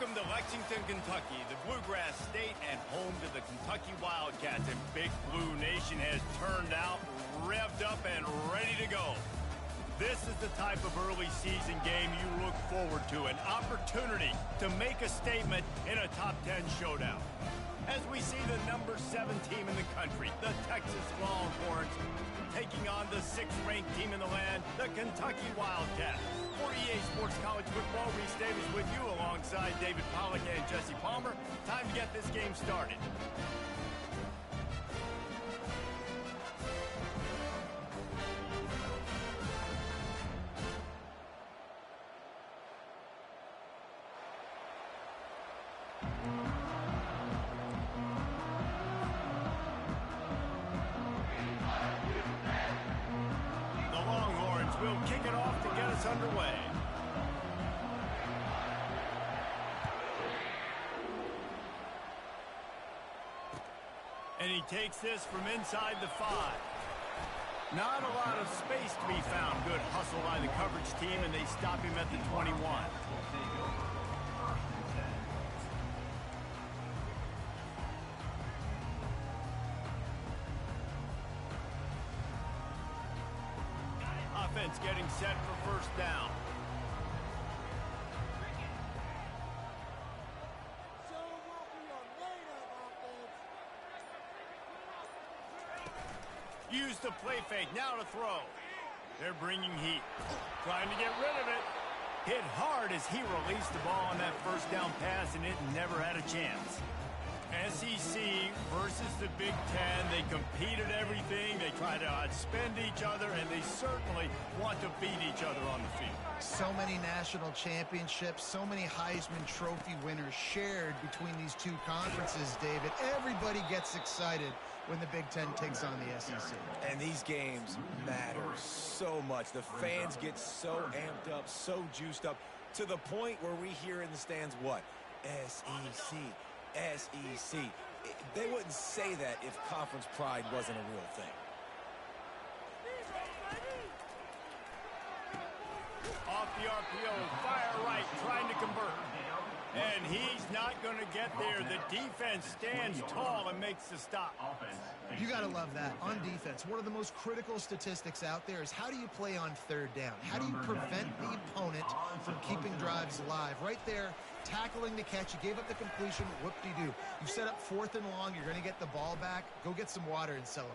Welcome to Lexington, Kentucky, the Bluegrass State and home to the Kentucky Wildcats. And Big Blue Nation has turned out, revved up, and ready to go. This is the type of early season game you look forward to, an opportunity to make a statement in a top 10 showdown. As we see the number 7 team in the country, the Texas Longhorns, taking on the 6th-ranked team in the land, the Kentucky Wildcats. For EA Sports College Football, Reese Davis with you alongside David Pollack and Jesse Palmer. Time to get this game started. We'll kick it off to get us underway. And he takes this from inside the 5. Not a lot of space to be found. Good hustle by the coverage team, and they stop him at the 21. Offense getting set for first down. Use the play fake, now to throw. They're bringing heat. Trying to get rid of it. Hit hard as he released the ball on that first down pass, and it never had a chance. SEC versus the Big Ten. They compete at everything. They try to outspend each other, and they certainly want to beat each other on the field. So many national championships, so many Heisman Trophy winners shared between these two conferences, David. Everybody gets excited when the Big Ten takes on the SEC. And these games matter so much. The fans get so amped up, so juiced up, to the point where we hear in the stands, what? SEC. SEC. They wouldn't say that if conference pride wasn't a real thing. Off the RPO, fire right, trying to convert. And he's not going to get there. The defense stands tall and makes the stop. You got to love that. On defense, one of the most critical statistics out there is how do you play on third down? How do you prevent the opponent from keeping drives alive? Right there, tackling the catch. You gave up the completion. Whoop-de-doo. You set up 4th and long. You're going to get the ball back. Go get some water and celebrate.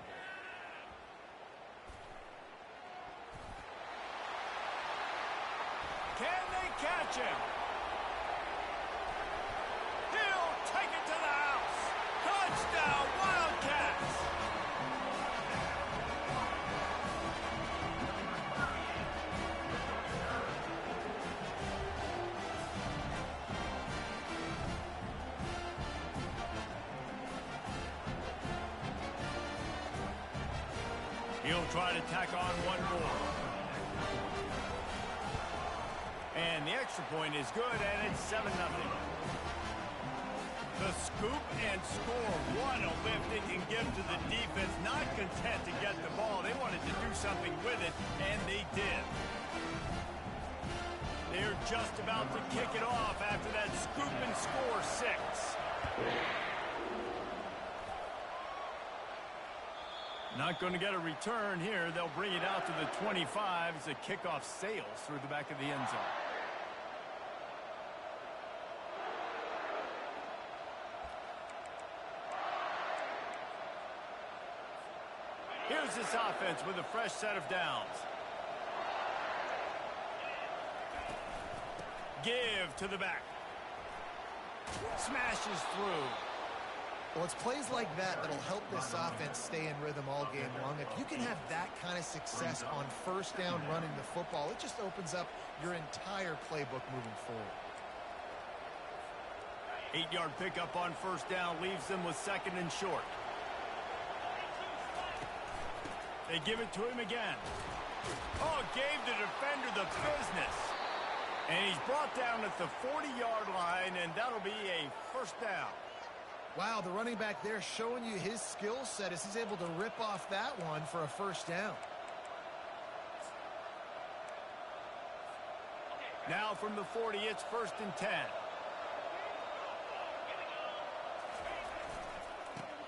Can they catch him? He'll take it to the house. Touchdown, Wildcats! He'll try to tack on one more. And the extra point is good, and it's 7-0. The scoop and score. What a lift it can give to the defense. Not content to get the ball. They wanted to do something with it, and they did. They're just about to kick it off after that scoop and score 6. Not going to get a return here. They'll bring it out to the 25 as the kickoff sails through the back of the end zone. Here's this offense with a fresh set of downs. Give to the back. Smashes through. Well, it's plays like that that'll help this offense stay in rhythm all game long. If you can have that kind of success on first down running the football, it just opens up your entire playbook moving forward. 8-yard pickup on first down leaves them with 2nd and short. They give it to him again. Oh, gave the defender the business. And he's brought down at the 40-yard line, and that'll be a first down. Wow, the running back there showing you his skill set as he's able to rip off that one for a first down. Now from the 40, it's 1st and 10.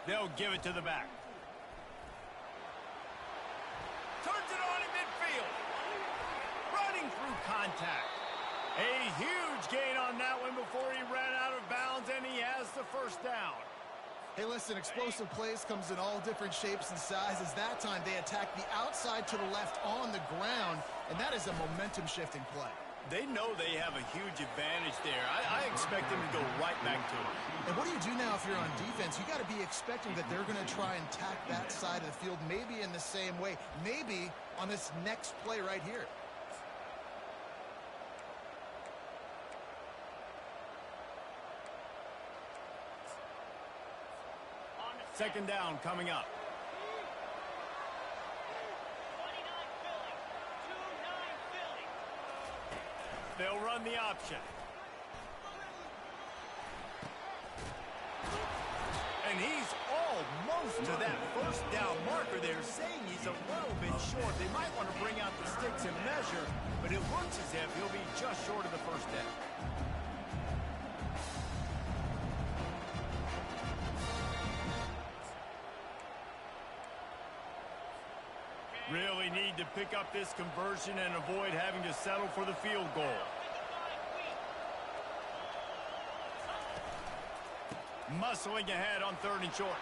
They'll give it to the back. Turns it on in midfield. Running through contact. A huge gain on that one before he ran out of bounds, and he has the first down. Hey, listen, explosive plays comes in all different shapes and sizes. That time they attack the outside to the left on the ground, and that is a momentum-shifting play. They know they have a huge advantage there. I expect them to go right back to it. And what do you do now if you're on defense? You got to be expecting that they're going to try and tack that side of the field, maybe in the same way, maybe on this next play right here. Second down coming up. They'll run the option. And he's almost to that first down marker. They're saying he's a little bit short. They might want to bring out the sticks and measure, but it looks as if he'll be just short of the first down. Really need to pick up this conversion and avoid having to settle for the field goal. Muscling ahead on 3rd and short.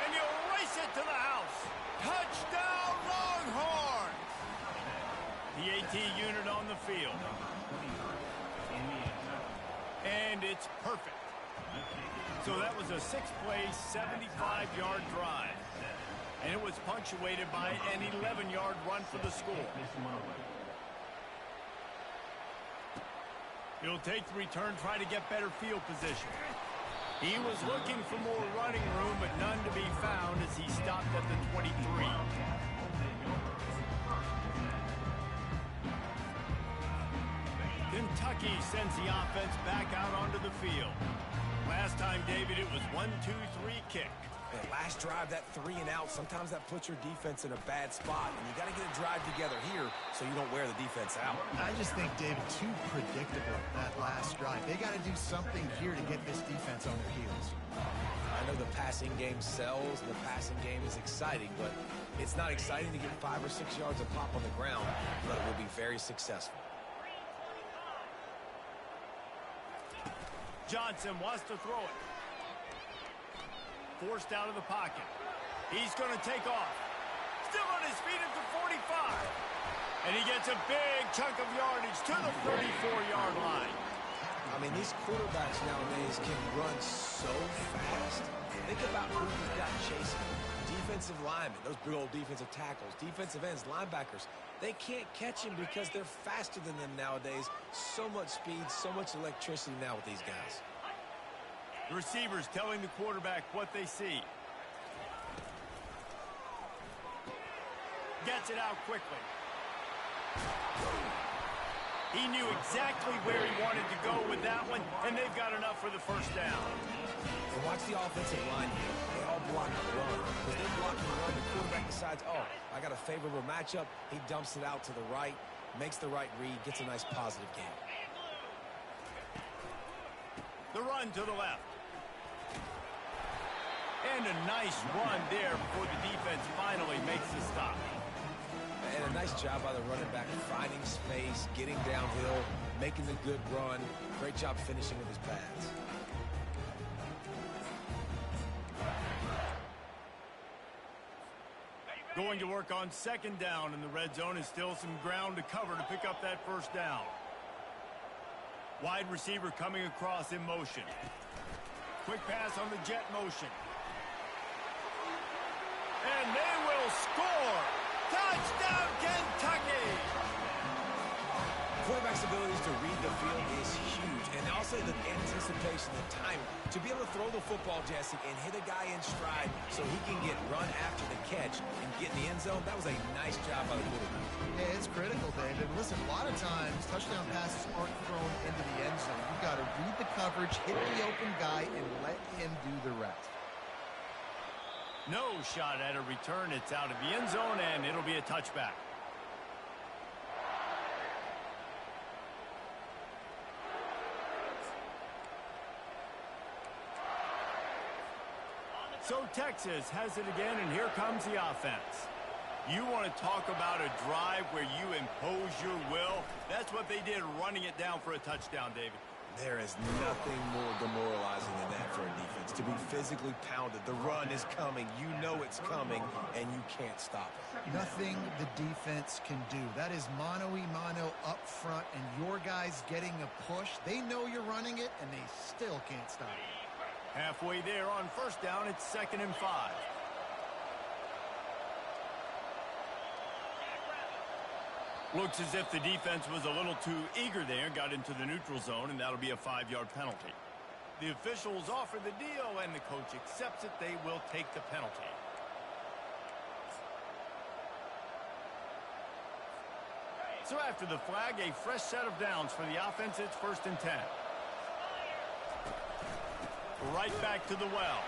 And you race it to the house. Touchdown, Longhorn! The AT unit on the field. And it's perfect. So that was a 6-play, 75-yard drive. And it was punctuated by an 11-yard run for the score. He'll take the return, try to get better field position. He was looking for more running room, but none to be found as he stopped at the 23. Kentucky sends the offense back out onto the field. Last time, David, it was 1-2-3 kick. Man, last drive, that 3 and out, sometimes that puts your defense in a bad spot. And you got to get a drive together here so you don't wear the defense out. I just think, David, too predictable, that last drive. They got to do something here to get this defense on their heels. I know the passing game sells, the passing game is exciting, but it's not exciting to get 5 or 6 yards of pop on the ground, but it will be very successful. Johnson wants to throw it. Forced out of the pocket. He's going to take off. Still on his feet at the 45. And he gets a big chunk of yardage to the 34-yard line. I mean, these quarterbacks nowadays can run so fast. Think about who you've got chasing. Defensive linemen, those big old defensive tackles, defensive ends, linebackers. They can't catch him because they're faster than them nowadays. So much speed, so much electricity now with these guys. The receivers telling the quarterback what they see. Gets it out quickly. He knew exactly where he wanted to go with that one, and they've got enough for the first down. And watch the offensive line here. They all block the run. Because they're blocking the run, the quarterback decides, oh, I got a favorable matchup. He dumps it out to the right, makes the right read, gets a nice positive gain. The run to the left. And a nice run there before the defense finally makes the stop. And a nice job by the running back, finding space, getting downhill, making the good run. Great job finishing with his pads. Going to work on second down in the red zone, and still some ground to cover to pick up that first down. Wide receiver coming across in motion. Quick pass on the jet motion. And they will score! Touchdown, Kentucky! Quarterback's abilities to read the field is huge. And also the anticipation, the time. To be able to throw the football, Jesse, and hit a guy in stride so he can get run after the catch and get in the end zone, that was a nice job by the quarterback. Yeah, it's critical, David. Listen, a lot of times touchdown passes aren't thrown into the end zone. You've got to read the coverage, hit the open guy, and let him do the rest. No shot at a return. It's out of the end zone, and it'll be a touchback. So Texas has it again, and here comes the offense. You want to talk about a drive where you impose your will? That's what they did, running it down for a touchdown, David. There is nothing more demoralizing than that for a defense. To be physically pounded. The run is coming. You know it's coming, and you can't stop it. Nothing the defense can do. That is mano-a-mano up front, and your guys getting a push. They know you're running it, and they still can't stop it. Halfway there on first down, it's 2nd and 5. Looks as if the defense was a little too eager there, got into the neutral zone, and that'll be a 5-yard penalty. The officials offer the deal, and the coach accepts it. They will take the penalty. So after the flag, a fresh set of downs for the offense. It's 1st and 10. Right back to the well.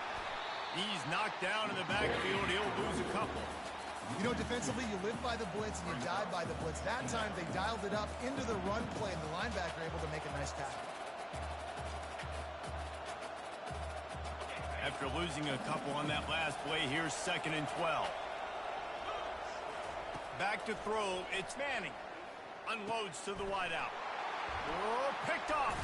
He's knocked down in the backfield. He'll lose a couple. You know, defensively, you live by the blitz and you die by the blitz. That time, they dialed it up into the run play, and the linebacker able to make a nice tackle. After losing a couple on that last play, here's 2nd and 12. Back to throw. It's Manning. Unloads to the wideout. Oh, picked off.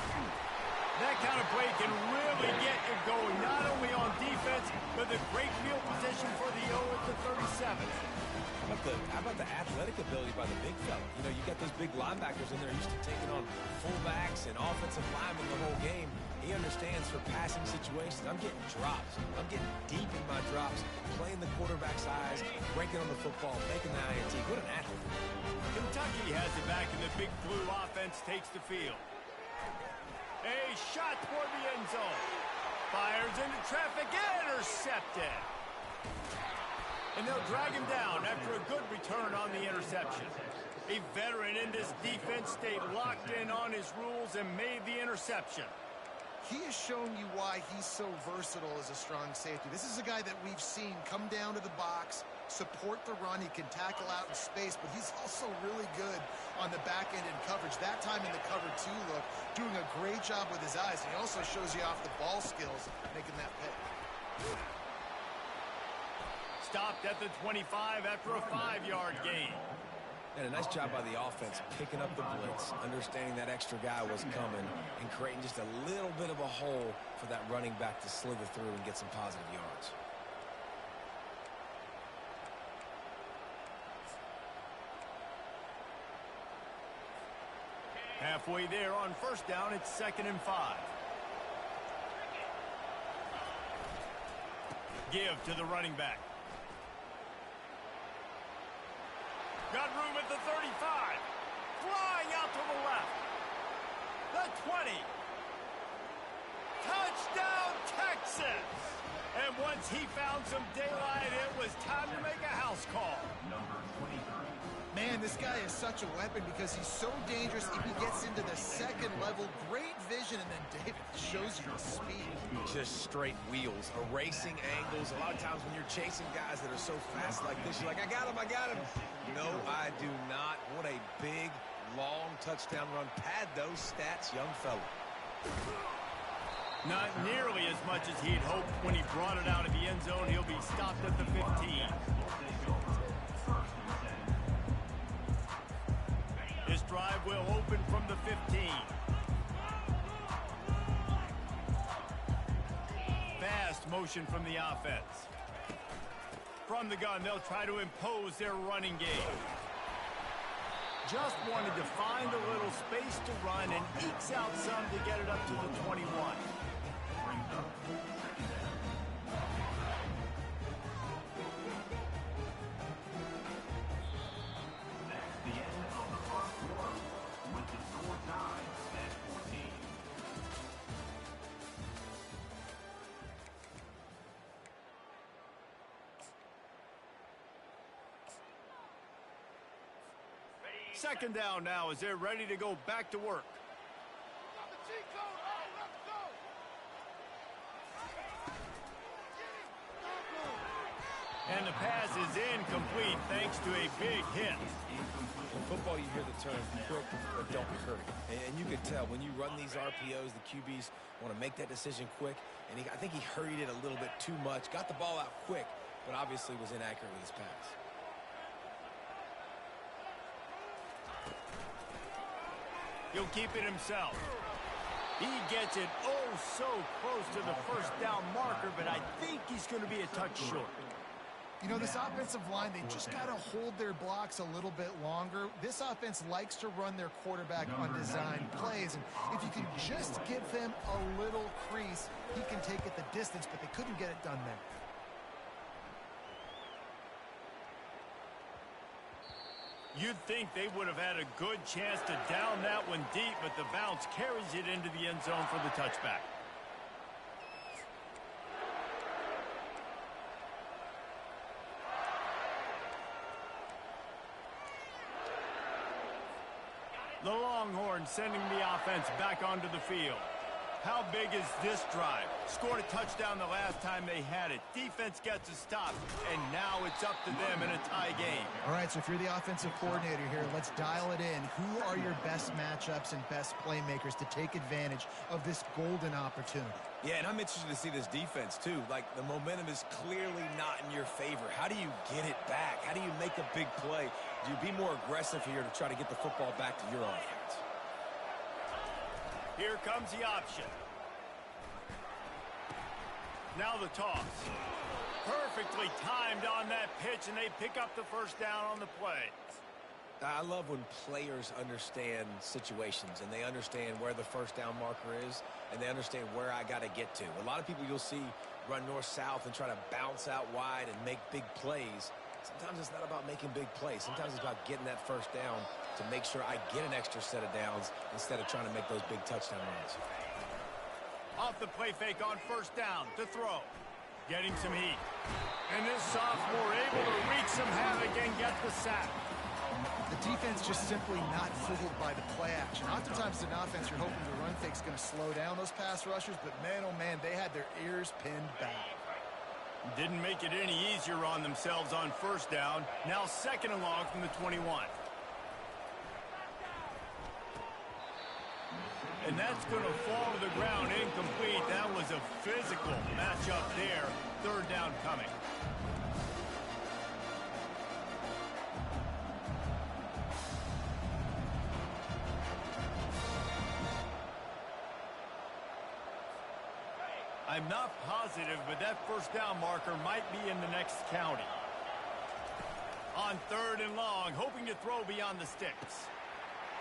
That kind of play can really get you going, not only on defense, but the great field position for the O at the 37. How about the athletic ability by the big fella? You know, you got those big linebackers in there used to taking on fullbacks and offensive linemen the whole game. He understands for passing situations. I'm getting drops. I'm getting deep in my drops, playing the quarterback's eyes, breaking on the football, making the INT. What an athlete. Kentucky has it back, and the Big Blue offense takes the field. A shot toward the end zone. Fires into traffic, intercepted. And they'll drag him down after a good return on the interception. A veteran in this defense stayed locked in on his rules and made the interception. He has shown you why he's so versatile as a strong safety. This is a guy that we've seen come down to the box, support the run. He can tackle out in space, but he's also really good on the back end in coverage. That time in the cover two look, doing a great job with his eyes. And he also shows you off the ball skills, making that pick. Stopped at the 25 after a 5-yard gain. And a nice job by the offense picking up the blitz, understanding that extra guy was coming, and creating just a little bit of a hole for that running back to slither through and get some positive yards. Halfway there on first down, it's 2nd and 5. Give to the running back. Got room at the 35. Flying out to the left. The 20. Touchdown, Texas! And once he found some daylight, it was time to make a house call. Man, this guy is such a weapon because he's so dangerous if he gets into the second level. Great vision, and then David shows you the speed. Just straight wheels, erasing angles. A lot of times when you're chasing guys that are so fast like this, you're like, I got him, I got him. No, I do not. What a big, long touchdown run. Pad those stats, young fella. Not nearly as much as he'd hoped when he brought it out of the end zone. He'll be stopped at the 15. This drive will open from the 15. Fast motion from the offense. From the gun, they'll try to impose their running game. Just wanted to find a little space to run and ekes out some to get it up to the 21. Second down now as they're ready to go back to work. And the pass is incomplete thanks to a big hit. In football, you hear the term quick but don't hurry. And you can tell when you run these RPOs, the QBs want to make that decision quick. And I think he hurried it a little bit too much. Got the ball out quick, but obviously was inaccurate with his pass. He'll keep it himself. He gets it oh so close to the first down marker, but I think he's going to be a touch short. You know, this offensive line, they just got to hold their blocks a little bit longer. This offense likes to run their quarterback on design plays, and if you can just give them a little crease, he can take it the distance, but they couldn't get it done there. You'd think they would have had a good chance to down that one deep, but the bounce carries it into the end zone for the touchback. The Longhorns sending the offense back onto the field. How big is this drive? Scored a touchdown the last time they had it. Defense gets a stop, and now it's up to them in a tie game. All right, so if you're the offensive coordinator here, let's dial it in. Who are your best matchups and best playmakers to take advantage of this golden opportunity? Yeah, and I'm interested to see this defense, too. Like, the momentum is clearly not in your favor. How do you get it back? How do you make a big play? Do you be more aggressive here to try to get the football back to your offense? Here comes the option. Now the toss. Perfectly timed on that pitch, and they pick up the first down on the play. I love when players understand situations, and they understand where the first down marker is, and they understand where I got to get to. A lot of people you'll see run north-south and try to bounce out wide and make big plays. Sometimes it's not about making big plays. Sometimes it's about getting that first down to make sure I get an extra set of downs instead of trying to make those big touchdown runs. Off the play fake on first down to throw. Getting some heat. And this sophomore able to wreak some havoc and get the sack. The defense just simply not fooled by the play action. Oftentimes in offense, you're hoping the run fake's going to slow down those pass rushers, but man, oh man, they had their ears pinned back. Didn't make it any easier on themselves on first down. Now second and long from the 21. And that's going to fall to the ground incomplete. That was a physical matchup there. Third down coming. I'm not positive, but that first down marker might be in the next county. On third and long, hoping to throw beyond the sticks.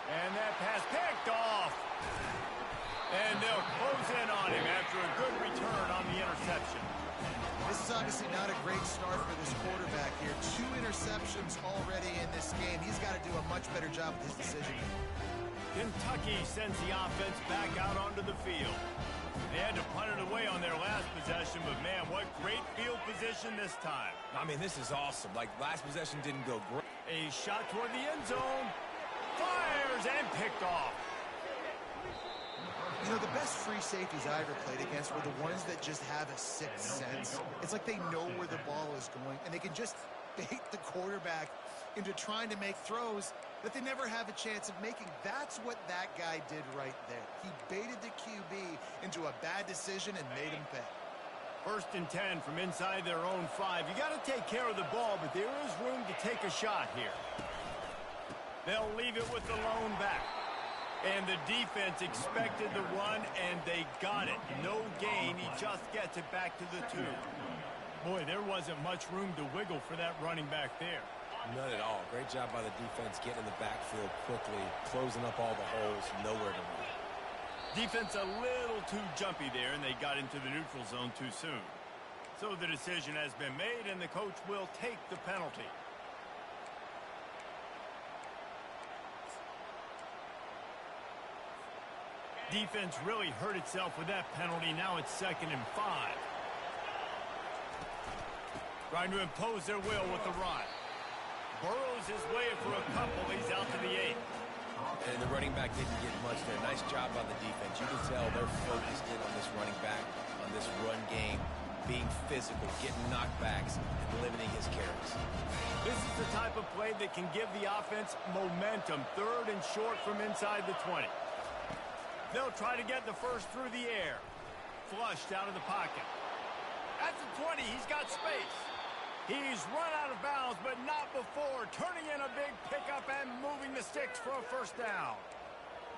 And that pass picked off. And they'll close in on him after a good return on the interception. This is obviously not a great start for this quarterback here. 2 interceptions already in this game. He's got to do a much better job with his decision. Kentucky sends the offense back out onto the field. They had to punt it away on their last possession, but man, what great field position this time. I mean, this is awesome. Like, last possession didn't go great. A shot toward the end zone. Fires and picked off. You know, the best free safeties I ever played against were the ones that just have a sixth sense. It's like they know where the ball is going, and they can just bait the quarterback into trying to make throws that they never have a chance of making. That's what that guy did right there. He baited the QB into a bad decision and made him pay. First and 10 from inside their own 5. You got to take care of the ball, but there is room to take a shot here. They'll leave it with the lone back. And the defense expected the run, and they got it. No gain. He just gets it back to the 2. Boy, there wasn't much room to wiggle for that running back there. None at all. Great job by the defense getting in the backfield quickly, closing up all the holes, nowhere to run. Defense a little too jumpy there, and they got into the neutral zone too soon. So the decision has been made, and the coach will take the penalty. Defense really hurt itself with that penalty. Now it's 2nd and 5. Trying to impose their will with the run. Burrows his way for a couple. He's out to the 8. And the running back didn't get much there. Nice job on the defense. You can tell they're focused in on this running back, on this run game, being physical, getting knockbacks, and limiting his the type of play that can give the offense momentum. 3rd and short from inside the 20. They'll try to get the first through the air. Flushed out of the pocket. At the 20, he's got space. He's run out of bounds, but not before. Turning in a big pickup and moving the sticks for a first down.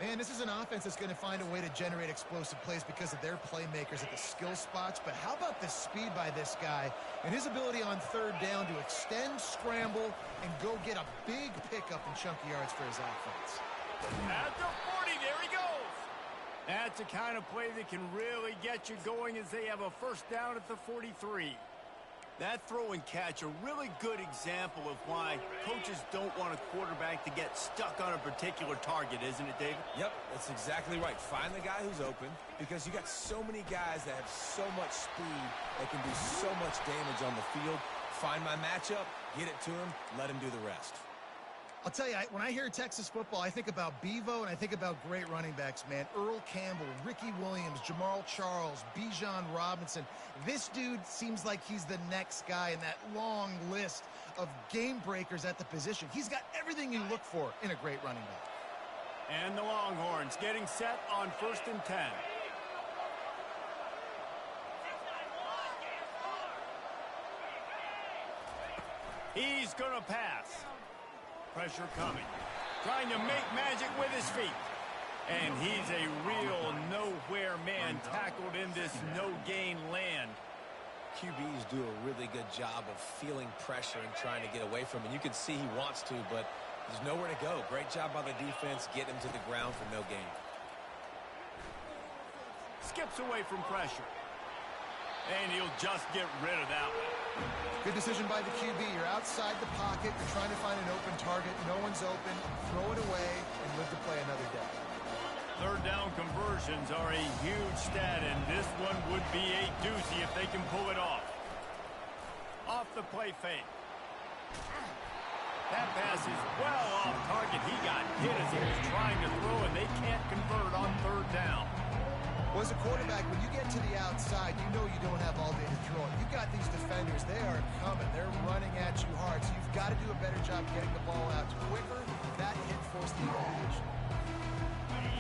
Man, this is an offense that's going to find a way to generate explosive plays because of their playmakers at the skill spots. But how about the speed by this guy and his ability on 3rd down to extend, scramble, and go get a big pickup and chunky yards for his offense. At the 40, there he goes. That's the kind of play that can really get you going as they have a first down at the 43. That throw and catch, a really good example of why coaches don't want a quarterback to get stuck on a particular target, isn't it, David? Yep, that's exactly right. Find the guy who's open because you got so many guys that have so much speed that can do so much damage on the field. Find my matchup, get it to him, let him do the rest. I'll tell you, when I hear Texas football, I think about Bevo and I think about great running backs, man. Earl Campbell, Ricky Williams, Jamal Charles, Bijan Robinson. This dude seems like he's the next guy in that long list of game breakers at the position. He's got everything you look for in a great running back. And the Longhorns getting set on 1st and 10. He's going to pass. Pressure coming. Trying to make magic with his feet. And he's a real nowhere man tackled in this no-gain land. QBs do a really good job of feeling pressure and trying to get away from it. You can see he wants to, but there's nowhere to go. Great job by the defense getting him to the ground for no gain. Skips away from pressure. And he'll just get rid of that one. Good decision by the QB. You're outside the pocket. You're trying to find an open target. No one's open. Throw it away and live to play another day. 3rd down conversions are a huge stat, and this one would be a doozy if they can pull it off. Off the play fake. That pass is well off target. He got hit as he was trying to throw, and they can't convert on 3rd down. Well, as a quarterback, when you get to the outside, you know you don't have all day to throw it. You've got these defenders. They are coming. They're running at you hard. So you've got to do a better job getting the ball out quicker. That hit forced the incompletion.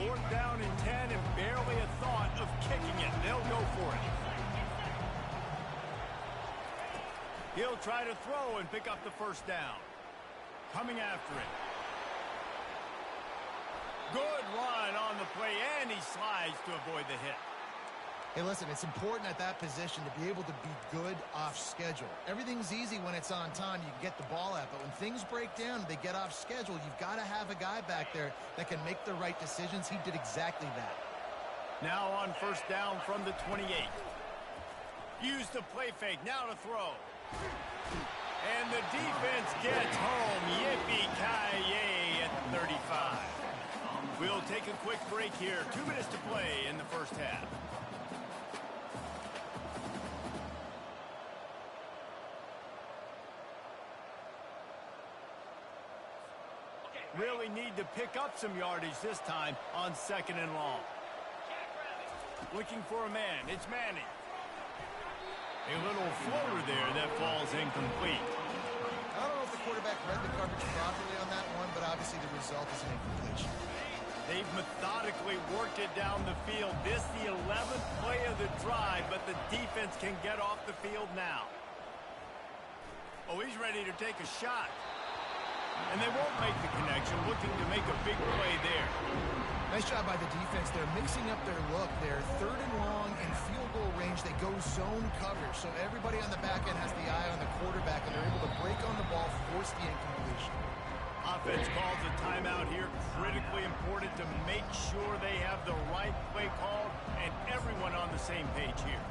4th down and 10 and barely a thought of kicking it. They'll go for it. He'll try to throw and pick up the first down. Coming after it. Good run on the play, and he slides to avoid the hit. Hey, listen, it's important at that position to be able to be good off schedule. Everything's easy when it's on time. You can get the ball out, but when things break down, they get off schedule, you've got to have a guy back there that can make the right decisions. He did exactly that. Now on 1st down from the 28. Use the play fake, now to throw. And the defense gets home. Yippee-ki-yay at 35. We'll take a quick break here. 2 minutes to play in the first half. Really need to pick up some yardage this time on 2nd and long. Looking for a man. It's Manning. A little floater there that falls incomplete. I don't know if the quarterback read the coverage properly on that one, but obviously the result is an incompletion. They've methodically worked it down the field. This the 11th play of the drive, but the defense can get off the field now. Oh, he's ready to take a shot. And they won't make the connection, looking to make a big play there. Nice job by the defense. They're mixing up their look. They're 3rd and long and field goal range. They go zone coverage, so everybody on the back end has the eye on the quarterback, and they're able to break on the ball, force the incompletion. Offense calls a timeout here. Critically important to make sure they have the right play called and everyone on the same page here.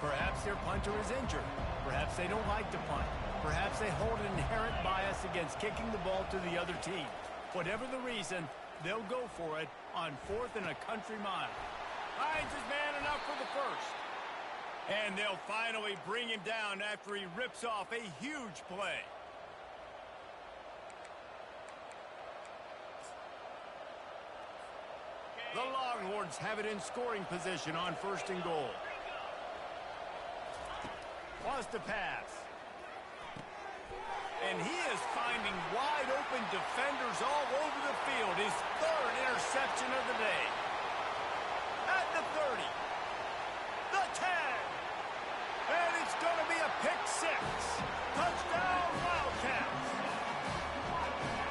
Perhaps their punter is injured. Perhaps they don't like to punt. Perhaps they hold an inherent bias against kicking the ball to the other team. Whatever the reason, they'll go for it on 4th and a country mile. Hines is man enough for the first. And they'll finally bring him down after he rips off a huge play. The Longhorns have it in scoring position on 1st and goal. Wants to pass. And he is finding wide-open defenders all over the field. His third interception of the day. At the 30. The 10. And it's going to be a pick six. Touchdown, Wildcats.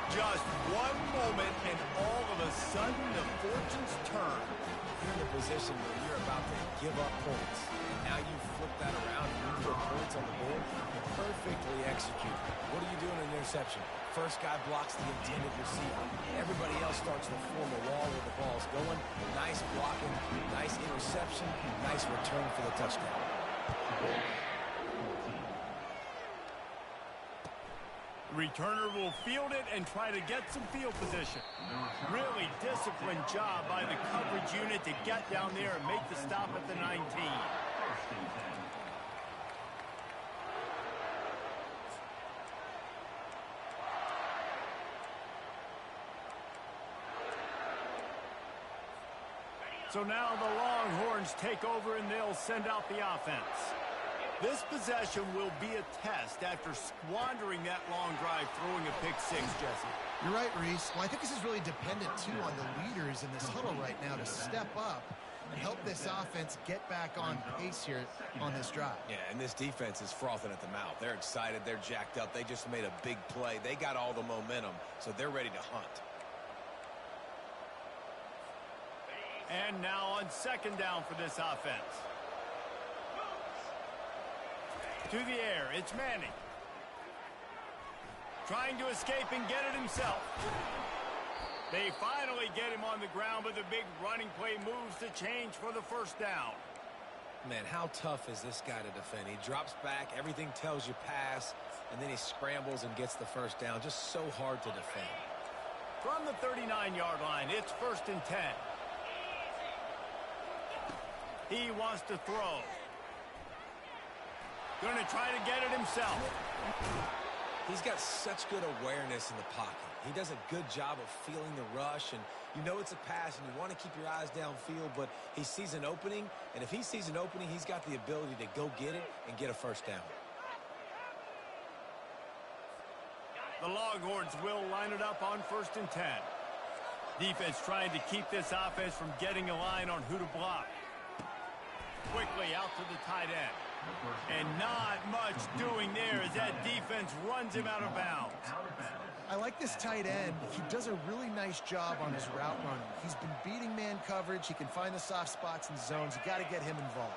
Just one moment, and all of a sudden, the fortunes turn. You're in a position where you're about to give up points. Now you flip that around and you put points on the board. Perfectly executed. What are you doing in an interception? First guy blocks the intended receiver. Everybody else starts to form a wall where the ball's going. Nice blocking, nice interception, nice return for the touchdown. Returner will field it and try to get some field position. Really disciplined job by the coverage unit to get down there and make the stop at the 19. So now the Longhorns take over and they'll send out the offense. This possession will be a test after squandering that long drive, throwing a pick six, Jesse. You're right, Reese. Well, I think this is really dependent, too, on the leaders in this huddle right now to step up and help this offense get back on pace here on this drive. Yeah, and this defense is frothing at the mouth. They're excited. They're jacked up. They just made a big play. They got all the momentum, so they're ready to hunt. And now on second down for this offense. To the air, it's Manning. Trying to escape and get it himself. They finally get him on the ground, but the big running play moves the change for the first down. Man, how tough is this guy to defend? He drops back, everything tells you pass, and then he scrambles and gets the first down. Just so hard to defend. From the 39-yard line, it's 1st and 10. He wants to throw. Going to try to get it himself. He's got such good awareness in the pocket. He does a good job of feeling the rush, and you know it's a pass, and you want to keep your eyes downfield, but he sees an opening, and if he sees an opening, he's got the ability to go get it and get a first down. The Longhorns will line it up on 1st and 10. Defense trying to keep this offense from getting a line on who to block. Quickly out to the tight end. And not much doing there as that defense runs him out of bounds. I like this tight end. He does a really nice job on his route running. He's been beating man coverage. He can find the soft spots and zones. You got to get him involved.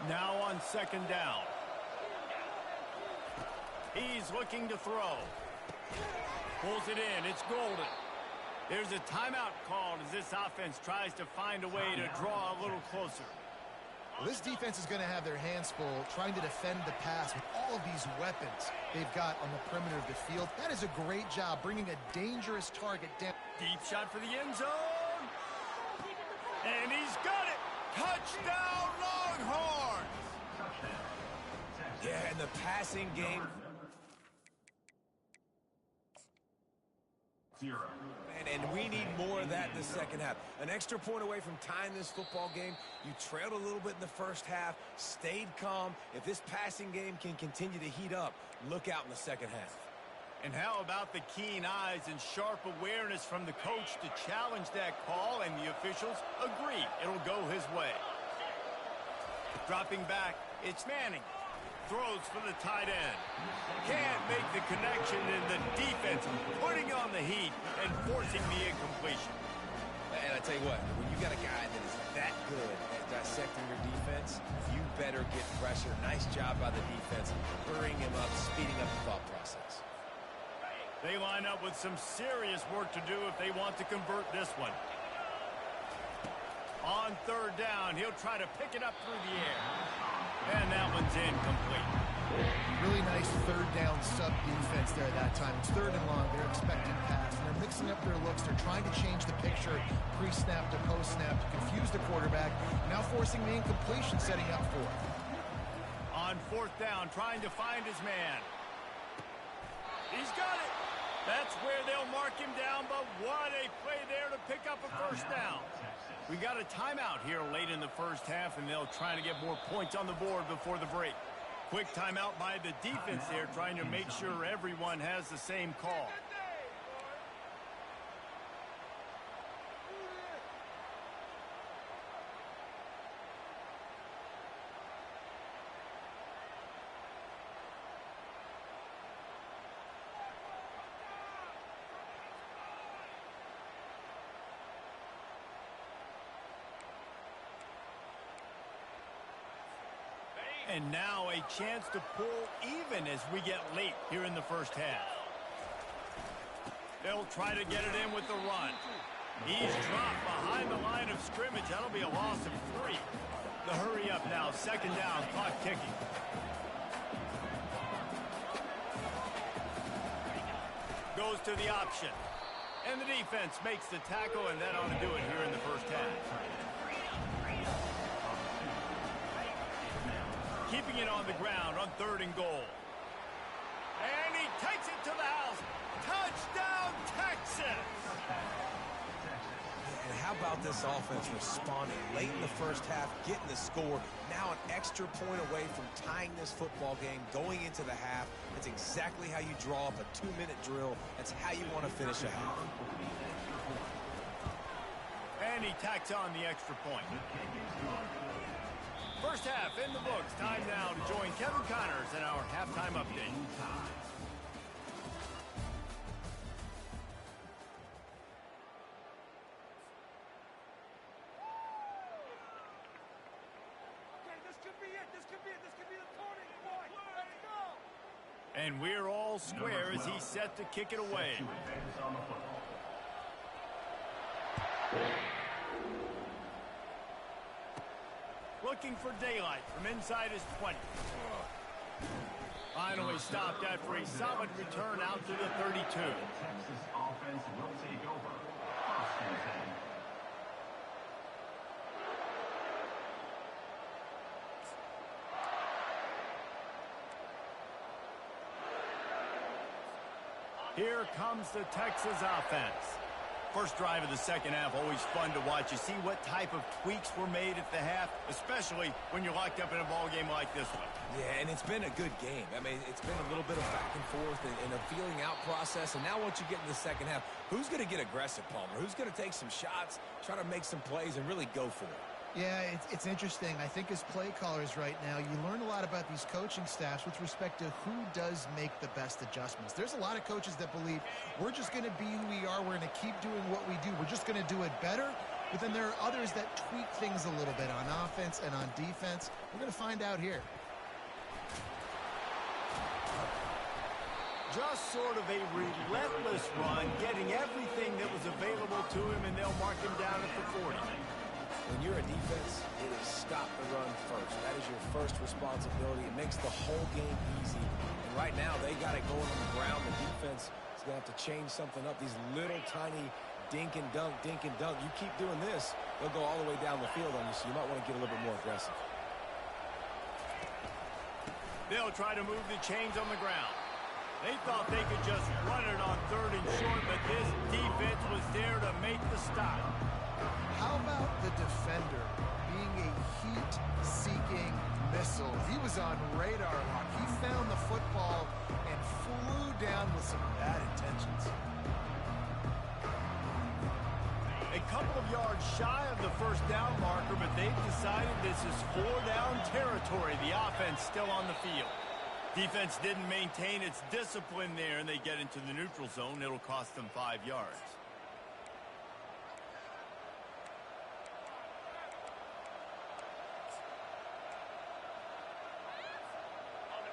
Now on second down. He's looking to throw. Pulls it in. It's Golden. There's a timeout called as this offense tries to find a way to draw a little closer. Well, this defense is going to have their hands full trying to defend the pass with all of these weapons they've got on the perimeter of the field. That is a great job bringing a dangerous target down. Deep shot for the end zone. And he's got it. Touchdown, Longhorns. Yeah, in the passing game. And we need more of that in the second half. An extra point away from tying this football game. You trailed a little bit in the first half, stayed calm. If this passing game can continue to heat up, look out in the second half. And how about the keen eyes and sharp awareness from the coach to challenge that call, and the officials agree it'll go his way. Dropping back, it's Manning. Throws for the tight end. Can't make the connection, and the defense putting on the heat and forcing the incompletion. And I tell you what, when you got a guy that is that good at dissecting your defense, you better get pressure. Nice job by the defense, hurrying him up, speeding up the thought process. They line up with some serious work to do if they want to convert this one. On third down, he'll try to pick it up through the air. And that one's incomplete. Really nice third down sub defense there that time. It's 3rd and long. They're expecting pass, and they're mixing up their looks. They're trying to change the picture pre-snap to post-snap to confuse the quarterback. Now forcing the incompletion, setting up 4th. On 4th down, trying to find his man. He's got it. That's where they'll mark him down, but what a play there to pick up a first down. We got a timeout here late in the first half, and they'll try to get more points on the board before the break. Quick timeout by the defense there, trying to make sure everyone has the same call. And now a chance to pull even as we get late here in the first half. They'll try to get it in with the run. He's dropped behind the line of scrimmage. That'll be a loss of 3. The hurry up now, second down, clock ticking. Goes to the option. And the defense makes the tackle, and that ought to do it here in the first half. Keeping it on the ground on 3rd and goal. And he takes it to the house. Touchdown, Texas! And how about this offense responding late in the first half, getting the score, now an extra point away from tying this football game, going into the half. That's exactly how you draw up a 2-minute drill. That's how you want to finish a half. And he tacks on the extra point. First half in the books. Time now to join Kevin Connors in our halftime update. This could be it. This could be the turning point. Let's go. And we're all square as he's set to kick it away. Looking for daylight from inside his 20. Finally stopped after a solid return out to the 32. Texas offense will take over. First and 10. Here comes the Texas offense. First drive of the second half, always fun to watch. You see what type of tweaks were made at the half, especially when you're locked up in a ball game like this one. Yeah, and it's been a good game. I mean, it's been a little bit of back and forth and a feeling out process. And now once you get in the second half, who's going to get aggressive, Palmer? Who's going to take some shots, try to make some plays, and really go for it? Yeah, it's interesting. I think as play callers right now, you learn a lot about these coaching staffs with respect to who does make the best adjustments. There's a lot of coaches that believe we're just going to be who we are. We're going to keep doing what we do. We're just going to do it better. But then there are others that tweak things a little bit on offense and on defense. We're going to find out here. Just sort of a relentless run, getting everything that was available to him, and they'll mark him down at the 40. When you're a defense, it is stop the run first. That is your first responsibility. It makes the whole game easy. And right now, they got it going on the ground. The defense is going to have to change something up. These little tiny dink and dunk, dink and dunk. You keep doing this, they'll go all the way down the field on you, so you might want to get a little bit more aggressive. They'll try to move the chains on the ground. They thought they could just run it on 3rd and short, but this defense was there to make the stop. How about the defender being a heat-seeking missile? He was on radar lock. He found the football and flew down with some bad intentions. A couple of yards shy of the first down marker, but they've decided this is 4-down territory. The offense still on the field. Defense didn't maintain its discipline there, and they get into the neutral zone. It'll cost them 5 yards.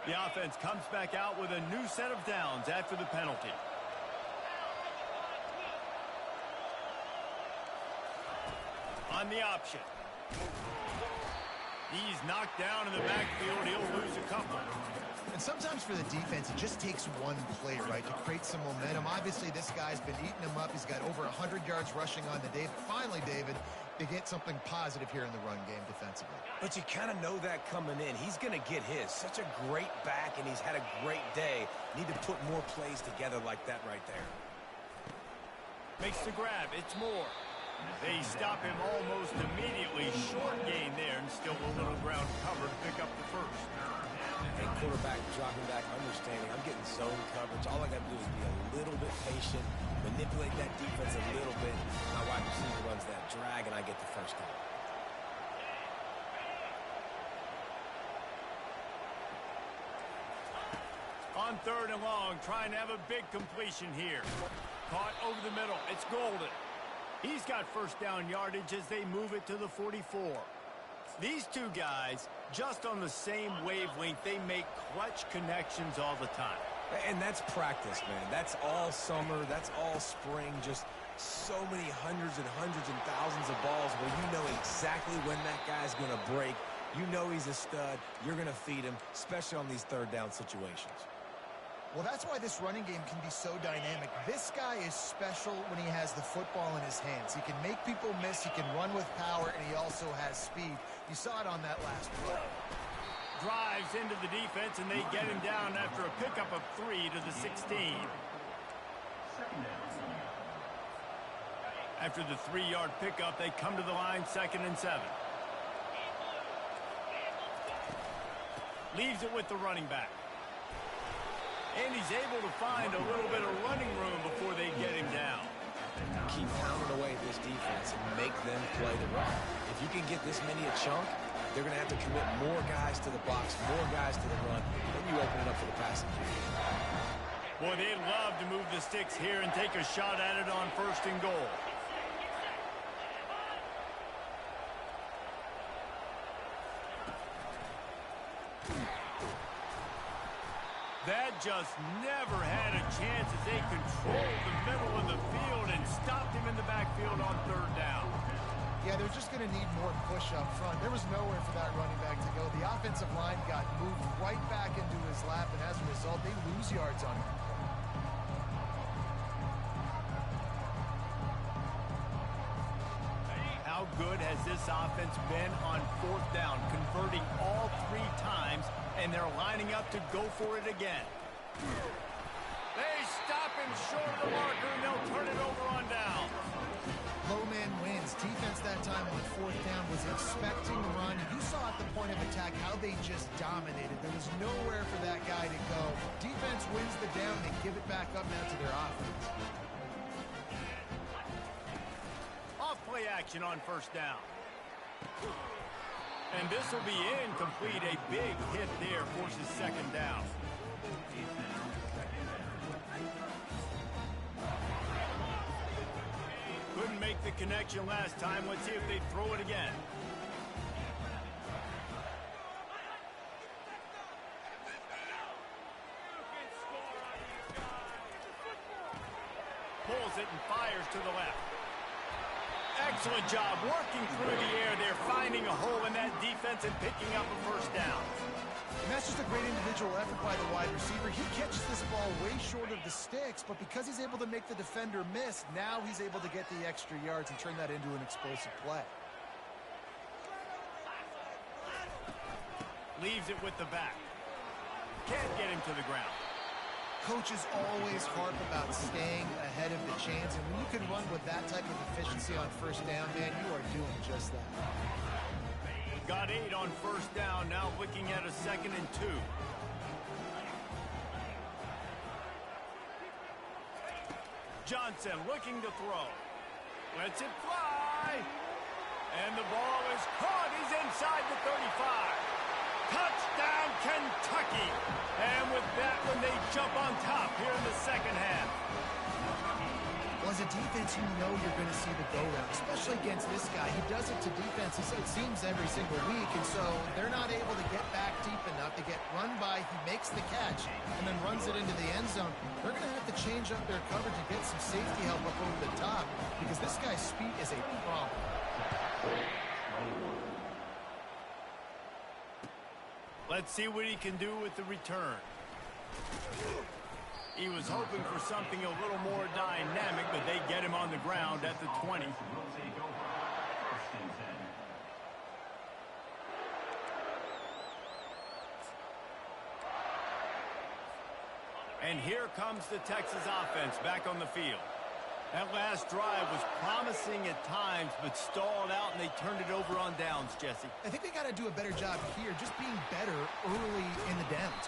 The offense comes back out with a new set of downs after the penalty. On the option. He's knocked down in the backfield. He'll lose a couple. And sometimes for the defense, it just takes one play, right, to create some momentum. Obviously, this guy's been eating him up. He's got over 100 yards rushing on the day. But finally, David, to get something positive here in the run game defensively. But you kind of know that coming in. He's going to get his. Such a great back, and he's had a great day. Need to put more plays together like that right there. Makes the grab. It's Moore. They stop him almost immediately. Short gain there, and still a little ground cover to pick up the first. And quarterback dropping back, understanding I'm getting zone coverage. All I got to do is be a little bit patient, manipulate that defense a little bit. My wide receiver runs that drag, and I get the first down. On 3rd and long, trying to have a big completion here. Caught over the middle. It's Golden. He's got first down yardage as they move it to the 44. These two guys, just on the same wavelength, they make clutch connections all the time. And that's practice, man. That's all summer. That's all spring. Just so many hundreds and thousands of balls where you know exactly when that guy's going to break. You know he's a stud. You're going to feed him, especially on these 3rd down situations. Well, that's why this running game can be so dynamic. This guy is special when he has the football in his hands. He can make people miss, he can run with power, and he also has speed. You saw it on that last play. Drives into the defense, and they get him down after a pickup of 3 to the 16. After the 3-yard pickup, they come to the line, 2nd and 7. Leaves it with the running back. And he's able to find a little bit of running room before they get him down. Keep pounding away at this defense and make them play the run. If you can get this many a chunk, they're going to have to commit more guys to the box, more guys to the run, then you open it up for the passing game. Boy, they'd love to move the sticks here and take a shot at it on 1st and goal. That just never had a chance as they controlled the middle of the field and stopped him in the backfield on 3rd down. Yeah, they're just going to need more push up front. There was nowhere for that running back to go. The offensive line got moved right back into his lap, and as a result, they lose yards on him. How good has this offense been on 4th down, converting all 3 times, and they're lining up to go for it again. They stop him short of the marker, and they'll turn it over on down. Low man wins. Defense that time on 4th down was expecting the run. You saw at the point of attack how they just dominated. There was nowhere for that guy to go. Defense wins the down. They give it back up now to their offense. Off-play action on 1st down. And this will be incomplete. A big hit there forces 2nd down. Couldn't make the connection last time. Let's see if they throw it again. Pulls it and fires to the left. Excellent job working through the air. They're finding a hole in that defense and picking up a 1st down. And that's just a great individual effort by the wide receiver. He catches this ball way short of the sticks, but because he's able to make the defender miss, now he's able to get the extra yards and turn that into an explosive play. Leaves it with the back. Can't get him to the ground. Coaches always harp about staying ahead of the chains, and when you can run with that type of efficiency on 1st down, man, you are doing just that. Got 8 on 1st down, now looking at a 2nd and 2. Johnson looking to throw. Lets it fly. And the ball is caught. He's inside the 35. Touchdown, Kentucky. And with that one, they jump on top here in the 2nd half. Well, as a defense, you know you're going to see the go-round, especially against this guy. He does it to defenses, it seems, every single week, and so they're not able to get back deep enough to get run by. He makes the catch and then runs it into the end zone. They're going to have to change up their coverage and get some safety help up over the top because this guy's speed is a problem. Let's see what he can do with the return. He was hoping for something a little more dynamic, but they get him on the ground at the 20. And here comes the Texas offense back on the field. That last drive was promising at times, but stalled out, and they turned it over on downs, Jesse. I think they got to do a better job here, just being better early in the downs.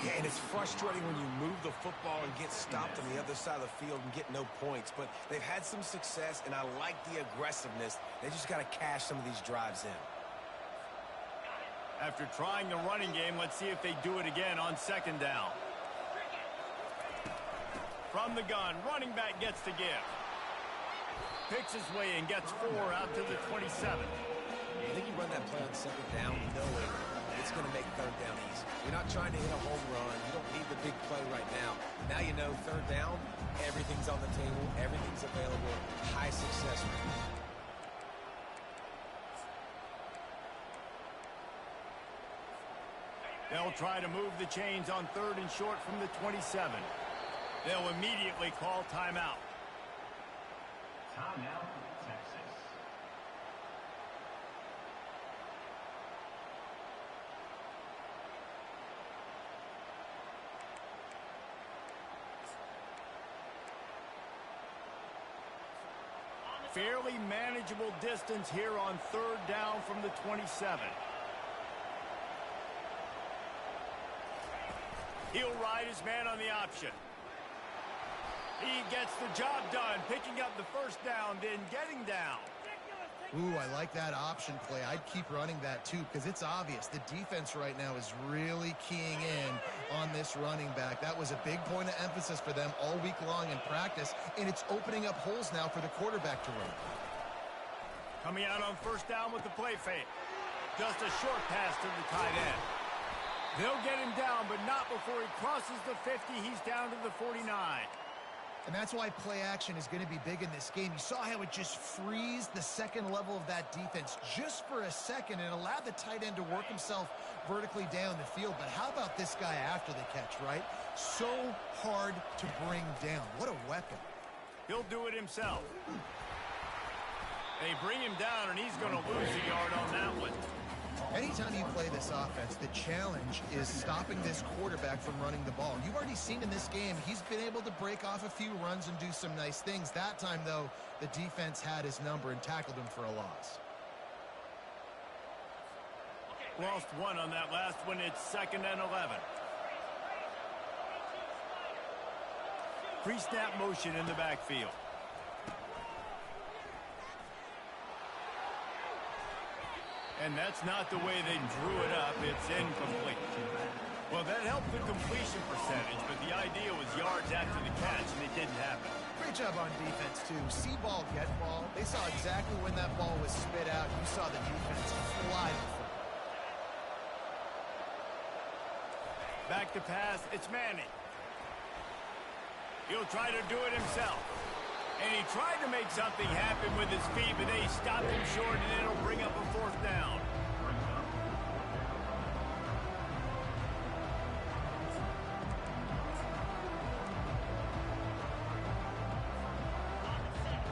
Yeah, and it's frustrating when you move the football and get stopped on the other side of the field and get no points. But they've had some success, and I like the aggressiveness. They just got to cash some of these drives in. After trying the running game, let's see if they do it again on second down. From the gun, running back gets to give. Picks his way and gets 4 out to the 27. I think you run that play on second down knowing it's going to make third down easy. You're not trying to hit a home run. You don't need the big play right now. Now you know third down, everything's on the table, everything's available, high success rate. They'll try to move the chains on third and short from the 27. They'll immediately call timeout. Timeout, Texas. Fairly manageable distance here on third down from the 27. He'll ride his man on the option. He gets the job done, picking up the first down, then getting down. Ooh, I like that option play. I'd keep running that too because it's obvious the defense right now is really keying in on this running back. That was a big point of emphasis for them all week long in practice, and it's opening up holes now for the quarterback to run. Coming out on first down with the play fake. Just a short pass to the tight end. They'll get him down, but not before he crosses the 50. He's down to the 49. And that's why play action is going to be big in this game. You saw how it just frees the second level of that defense just for a second and allowed the tight end to work himself vertically down the field. But how about this guy after the catch, right? So hard to bring down. What a weapon. He'll do it himself. They bring him down, and he's going to lose a yard on that one. Anytime you play this offense, the challenge is stopping this quarterback from running the ball. You've already seen in this game, he's been able to break off a few runs and do some nice things. That time, though, the defense had his number and tackled him for a loss. Lost one on that last one. It's 2nd and 11. Pre-snap motion in the backfield. And that's not the way they drew it up. It's incomplete. Well, that helped the completion percentage, but the idea was yards after the catch, and it didn't happen. Great job on defense, too. See ball, get ball. They saw exactly when that ball was spit out. You saw the defense fly the football. Back to pass. It's Manning. He'll try to do it himself. And he tried to make something happen with his feet, but they stopped him short, and it'll bring up a 4th down.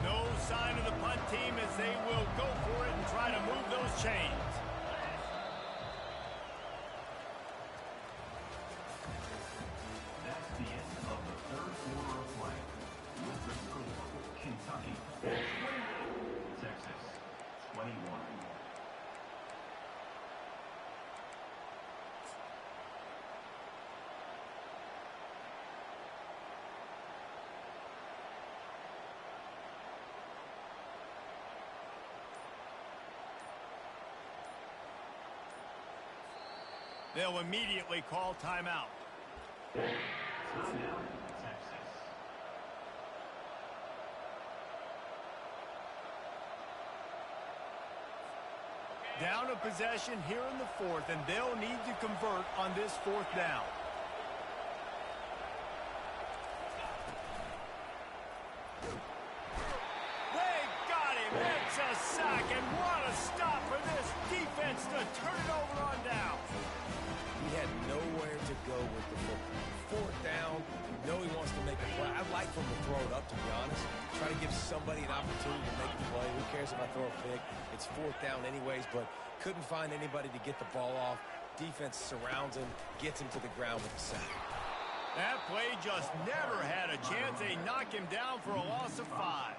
No sign of the punt team as they will go for it and try to move those chains. That's the end of the third quarter of play. With the score, Kentucky 20, Texas 21. They'll immediately call timeout. Timeout, Texas. Down a possession here in the 4th, and they'll need to convert on this 4th down. They got him. It's a sack, and what a stop for this defense to turn it over on down. He had nowhere to go with the football. 4th down, you know he wants to make a play. I'd like for him to throw it up, to be honest. Try to give somebody an opportunity to make a play. Who cares if I throw a pick? It's 4th down anyways, but couldn't find anybody to get the ball off. Defense surrounds him, gets him to the ground with the sack. That play just never had a chance. They knock him down for a loss of 5.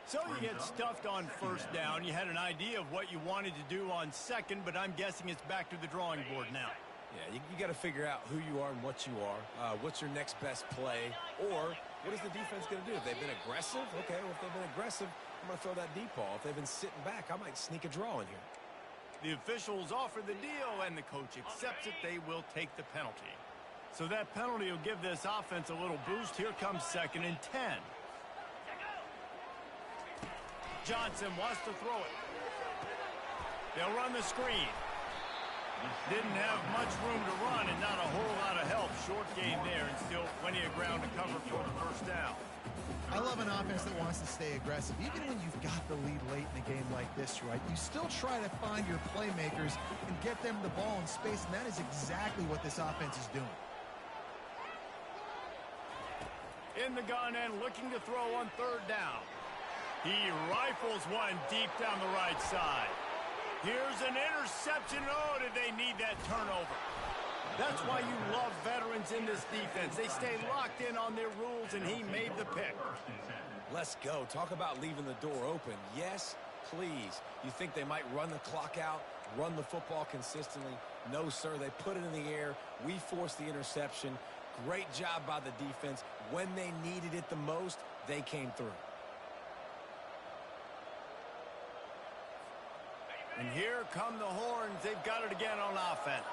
So you get stuffed on first down. You had an idea of what you wanted to do on second, but I'm guessing it's back to the drawing board now. Yeah, you got to figure out who you are and what you are. What's your next best play? Or what is the defense going to do? If they've been aggressive, okay, well, if they've been aggressive, I'm going to throw that deep ball. If they've been sitting back, I might sneak a draw in here. The officials offer the deal, and the coach accepts it. They will take the penalty. So that penalty will give this offense a little boost. Here comes 2nd and 10. Johnson wants to throw it. They'll run the screen. Didn't have much room to run and not a whole lot of help. Short game there and still plenty of ground to cover for the first down. I love an offense that wants to stay aggressive. Even when you've got the lead late in a game like this, right, you still try to find your playmakers and get them the ball in space, and that is exactly what this offense is doing. In the gun and looking to throw on 3rd down. He rifles one deep down the right side. Here's an interception. Oh, did they need that turnover? That's why you love veterans in this defense. They stay locked in on their rules, and he made the pick. Let's go. Talk about leaving the door open. Yes, please. You think they might run the clock out, run the football consistently? No, sir. They put it in the air. We forced the interception. Great job by the defense. When they needed it the most, they came through. And here come the horns. They've got it again on offense.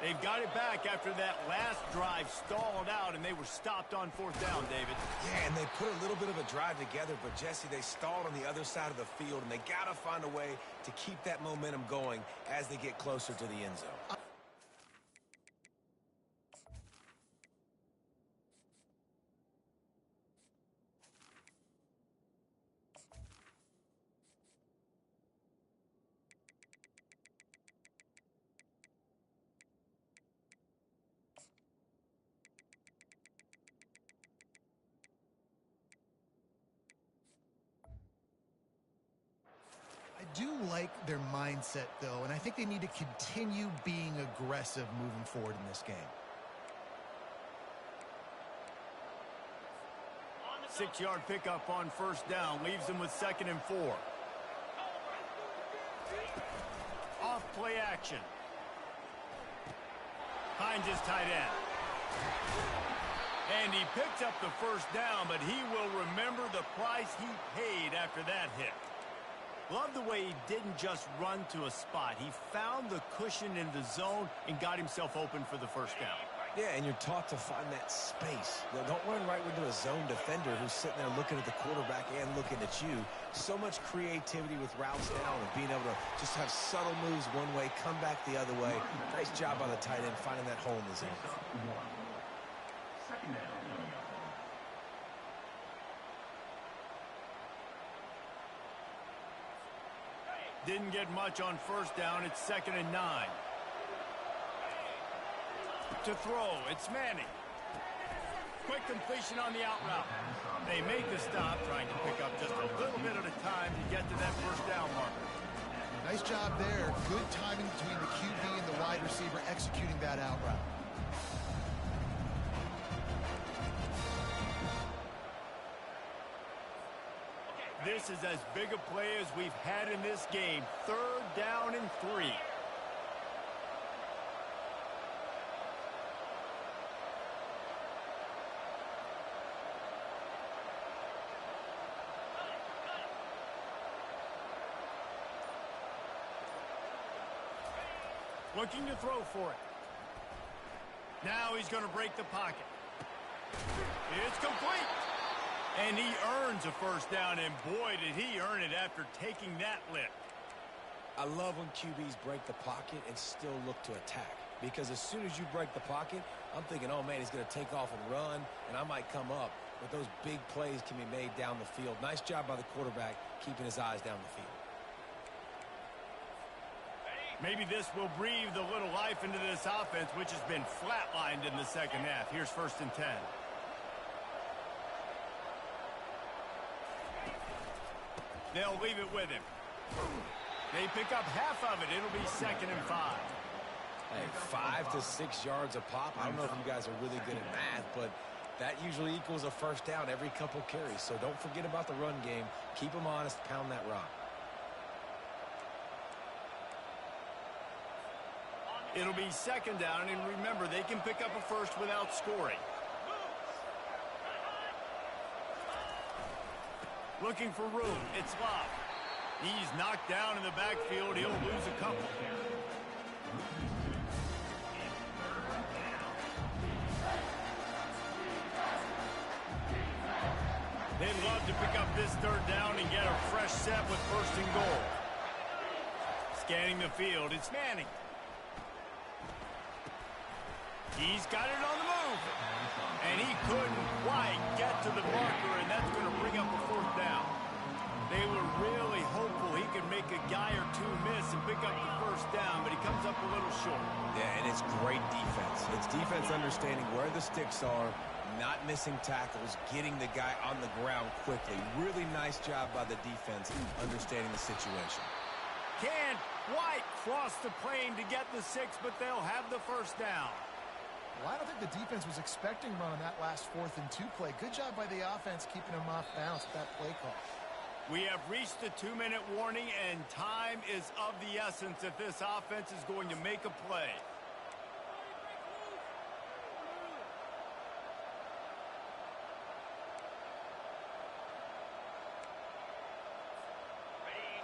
They've got it back after that last drive stalled out, and they were stopped on 4th down, David. Yeah, and they put a little bit of a drive together, but, Jesse, they stalled on the other side of the field, and they got to find a way to keep that momentum going as they get closer to the end zone. I do like their mindset, though, and I think they need to continue being aggressive moving forward in this game. 6-yard pickup on 1st down. Leaves them with 2nd and 4. Off play action. Finds his tight end. And he picked up the 1st down, but he will remember the price he paid after that hit. Love the way he didn't just run to a spot. He found the cushion in the zone and got himself open for the 1st down. Yeah, and you're taught to find that space. Don't run right into a zone defender who's sitting there looking at the quarterback and looking at you. So much creativity with routes down and being able to just have subtle moves one way, come back the other way. Nice job by the tight end finding that hole in the zone. 2nd down. Didn't get much on 1st down. It's 2nd and 9. To throw, it's Manning. Quick completion on the out route. They make the stop, trying to pick up just a little bit at a time to get to that 1st down marker. Nice job there. Good timing between the QB and the wide receiver executing that out route. This is as big a play as we've had in this game. 3rd down and 3. Looking to throw for it. Now he's going to break the pocket. It's complete. And he earns a 1st down, and boy, did he earn it after taking that lick. I love when QBs break the pocket and still look to attack. Because as soon as you break the pocket, I'm thinking, oh, man, he's going to take off and run, and I might come up. But those big plays can be made down the field. Nice job by the quarterback keeping his eyes down the field. Maybe this will breathe a little life into this offense, which has been flatlined in the 2nd half. Here's 1st and 10. They'll leave it with him. They pick up half of it. It'll be 2nd and 5. Hey, 5 to 6 yards a pop. I don't know if you guys are really good at math, but that usually equals a 1st down every couple carries. So don't forget about the run game. Keep them honest. Pound that rock. It'll be second down, and remember, they can pick up a first without scoring. Looking for room. It's Love. He's knocked down in the backfield. He'll lose a couple. They'd love to pick up this third down and get a fresh set with first and goal. Scanning the field, it's Manning. He's got it on the move. And he couldn't quite get to the marker, and that's going to bring up a fourth down. They were really hopeful he could make a guy or two miss and pick up the first down, but he comes up a little short. Yeah, and it's great defense. It's defense understanding where the sticks are, not missing tackles, getting the guy on the ground quickly. Really nice job by the defense understanding the situation. Can't quite cross the plane to get the 6, but they'll have the first down. Well, I don't think the defense was expecting run on that last 4th and 2 play. Good job by the offense keeping them off balance with that play call. We have reached the 2-minute warning, and time is of the essence if this offense is going to make a play.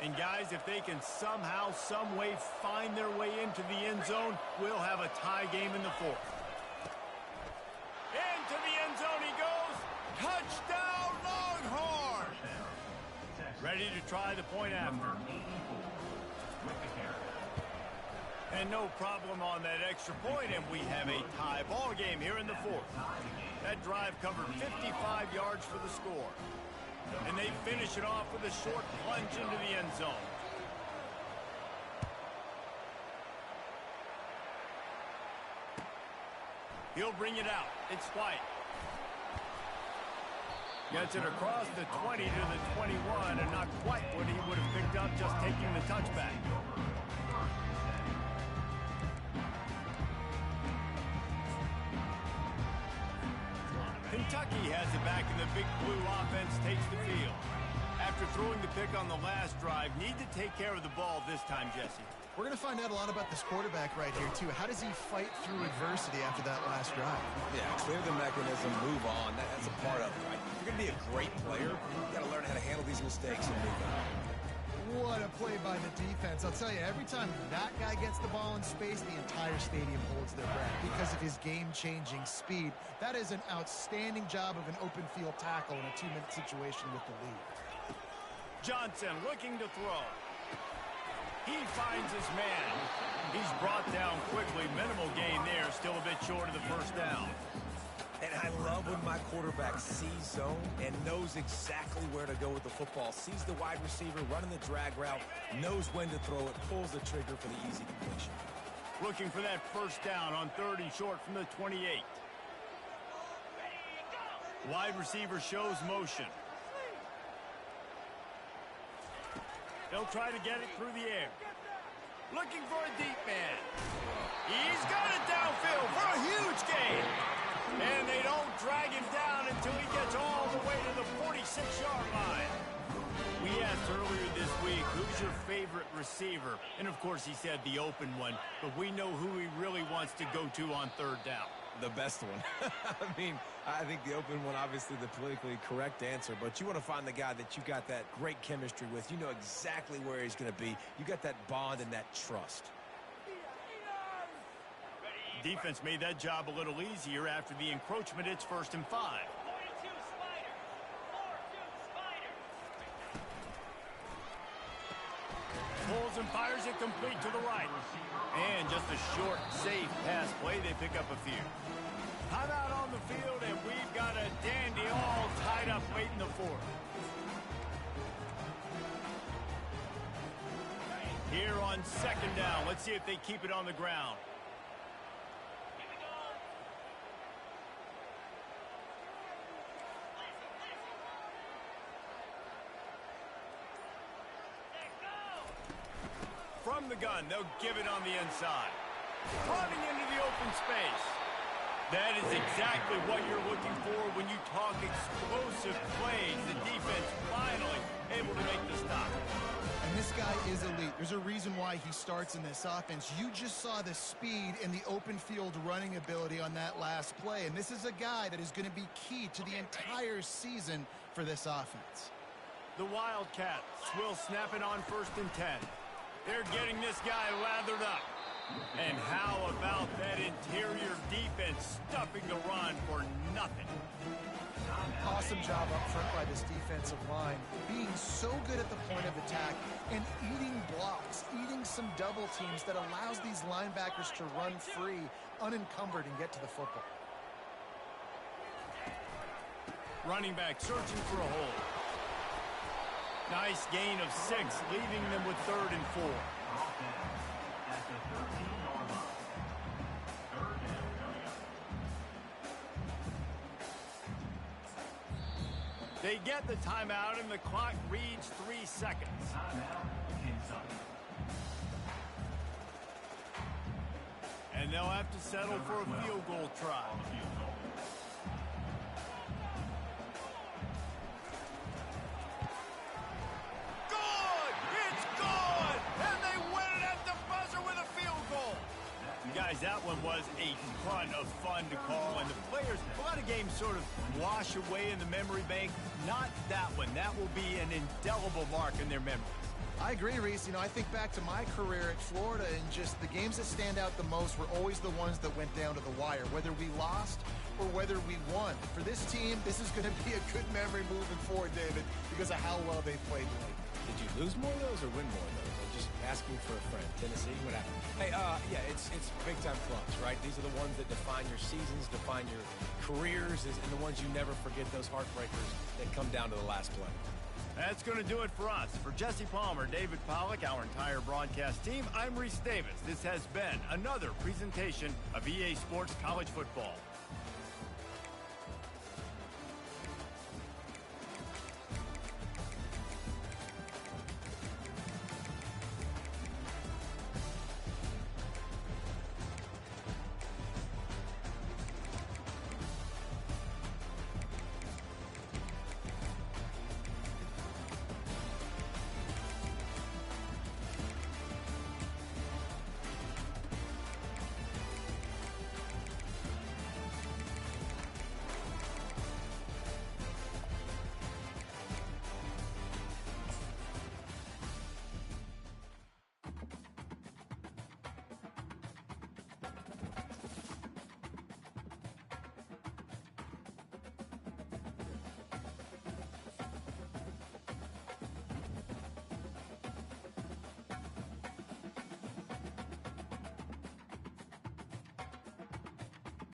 And guys, if they can somehow, some way find their way into the end zone, we'll have a tie game in the 4th. Into the end zone he goes. Touchdown, Longhorn! Ready to try the point after. And no problem on that extra point, and we have a tie ball game here in the 4th. That drive covered 55 yards for the score. And they finish it off with a short plunge into the end zone. He'll bring it out. It's White. Gets it across the 20 to the 21, and not quite what he would have picked up just taking the touchback. Kentucky has it back, and the Big Blue offense takes the field. After throwing the pick on the last drive, need to take care of the ball this time, Jesse. We're going to find out a lot about this quarterback right here, too. How does he fight through adversity after that last drive? Yeah, clear the mechanism, move on. That's a part of it, right? If you're going to be a great player, you got to learn how to handle these mistakes and move on. What a play by the defense. I'll tell you, every time that guy gets the ball in space, the entire stadium holds their breath because of his game-changing speed. That is an outstanding job of an open field tackle in a 2-minute situation with the lead. Johnson looking to throw. He finds his man. He's brought down quickly. Minimal gain there. Still a bit short of the first down. And I love when my quarterback sees zone and knows exactly where to go with the football. Sees the wide receiver running the drag route, knows when to throw it, pulls the trigger for the easy completion. Looking for that first down on 3rd and short from the 28. Wide receiver shows motion. They'll try to get it through the air. Looking for a deep man. He's got it downfield for a huge gain. And they don't drag him down until he gets all the way to the 46-yard line. We asked earlier this week, who's your favorite receiver? And, of course, he said the open one. But we know who he really wants to go to on 3rd down. The best one. I mean, I think the open one, obviously the politically correct answer, but you want to find the guy that you got that great chemistry with. You know exactly where he's going to be. You got that bond and that trust. Defense made that job a little easier after the encroachment. It's 1st and 5. Pulls and fires it complete to the right. And just a short, safe pass play. They pick up a few. Timeout on the field, and we've got a dandy all tied up late in the 4th. Here on 2nd down. Let's see if they keep it on the ground. From the gun, they'll give it on the inside. Running into the open space. That is exactly what you're looking for when you talk explosive plays. The defense finally able to make the stop. And this guy is elite. There's a reason why he starts in this offense. You just saw the speed and the open field running ability on that last play. And this is a guy that is going to be key to the entire season for this offense. The Wildcats will snap it on 1st and 10. They're getting this guy lathered up. And how about that interior defense stuffing the run for nothing? Awesome job up front by this defensive line, being so good at the point of attack and eating blocks, eating some double teams that allows these linebackers to run free, unencumbered, and get to the football. Running back searching for a hole. Nice gain of 6, leaving them with 3rd and 4. At the 13-yard line. 3rd down coming up. They get the timeout, and the clock reads 3 seconds. Timeout, Kentucky. And they'll have to settle for a field goal try. On the field goal. Good! It's good! And they win it at the buzzer with a field goal. Guys, that one was a ton of fun to call, and the players, a lot of games sort of wash away in the memory bank. Not that one. That will be an indelible mark in their memory. I agree, Reese. You know, I think back to my career at Florida, and just the games that stand out the most were always the ones that went down to the wire, whether we lost or whether we won. For this team, this is going to be a good memory moving forward, David, because of how well they played late. Did you lose more of those or win more of those? I'm just asking for a friend. Tennessee, what happened? Hey, yeah, it's big-time clubs, right? These are the ones that define your seasons, define your careers, and the ones you never forget, those heartbreakers that come down to the last play. That's going to do it for us. For Jesse Palmer, David Pollack, our entire broadcast team, I'm Reese Davis. This has been another presentation of EA Sports College Football.